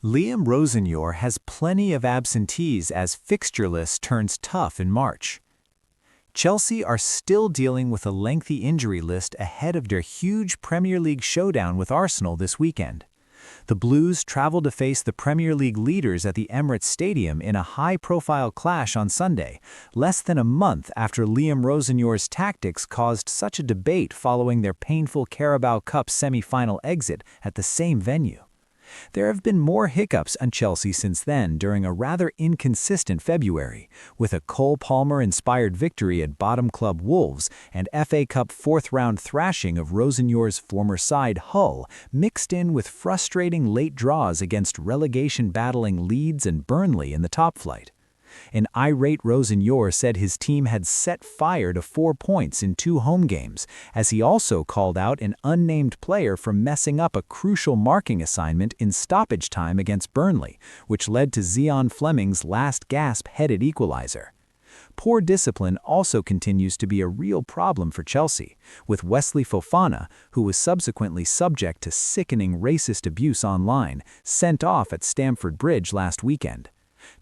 Liam Rosenyor has plenty of absentees as fixture list turns tough in March. Chelsea are still dealing with a lengthy injury list ahead of their huge Premier League showdown with Arsenal this weekend. The Blues travel to face the Premier League leaders at the Emirates Stadium in a high-profile clash on Sunday, less than a month after Liam Rosenyor's tactics caused such a debate following their painful Carabao Cup semi-final exit at the same venue. There have been more hiccups on Chelsea since then during a rather inconsistent February, with a Cole Palmer-inspired victory at bottom club Wolves and FA Cup fourth-round thrashing of Rosenyor's former side Hull, mixed in with frustrating late draws against relegation-battling Leeds and Burnley in the top flight. An irate Rosenyor said his team had set fire to 4 points in 2 home games, as he also called out an unnamed player for messing up a crucial marking assignment in stoppage time against Burnley, which led to Zion Fleming's last-gasp headed equalizer. Poor discipline also continues to be a real problem for Chelsea, with Wesley Fofana, who was subsequently subject to sickening racist abuse online, sent off at Stamford Bridge last weekend.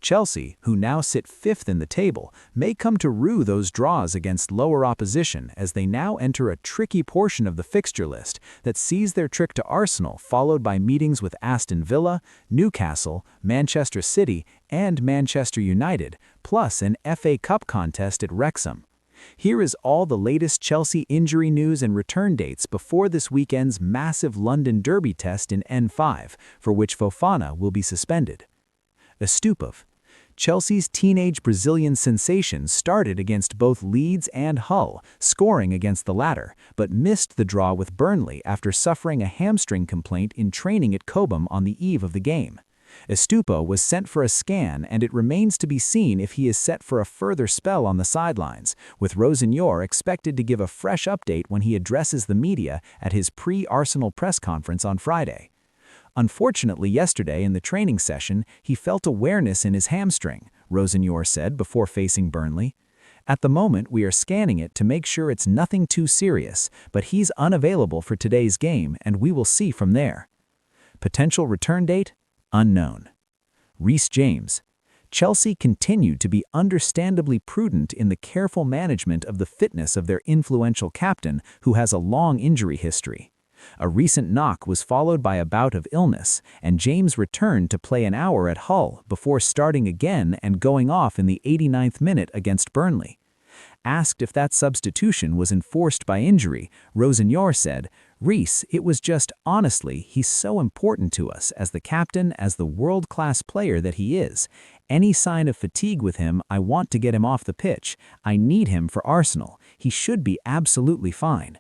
Chelsea, who now sit 5th in the table, may come to rue those draws against lower opposition as they now enter a tricky portion of the fixture list that sees their trip to Arsenal followed by meetings with Aston Villa, Newcastle, Manchester City, and Manchester United, plus an FA Cup contest at Wrexham. Here is all the latest Chelsea injury news and return dates before this weekend's massive London Derby test in N5, for which Fofana will be suspended. Estupov. Chelsea's teenage Brazilian sensation started against both Leeds and Hull, scoring against the latter, but missed the draw with Burnley after suffering a hamstring complaint in training at Cobham on the eve of the game. Estupo was sent for a scan, and it remains to be seen if he is set for a further spell on the sidelines, with Rosenyor expected to give a fresh update when he addresses the media at his pre-Arsenal press conference on Friday. Unfortunately, yesterday in the training session, he felt a weakness in his hamstring, Rosenyor said before facing Burnley. At the moment, we are scanning it to make sure it's nothing too serious, but he's unavailable for today's game, and we will see from there. Potential return date? Unknown. Reece James. Chelsea continued to be understandably prudent in the careful management of the fitness of their influential captain, who has a long injury history. A recent knock was followed by a bout of illness, and James returned to play an hour at Hull before starting again and going off in the 89th minute against Burnley. Asked if that substitution was enforced by injury, Rosenyor said, "Reece, it was just, honestly, he's so important to us as the captain, as the world-class player that he is. Any sign of fatigue with him, I want to get him off the pitch. I need him for Arsenal. He should be absolutely fine."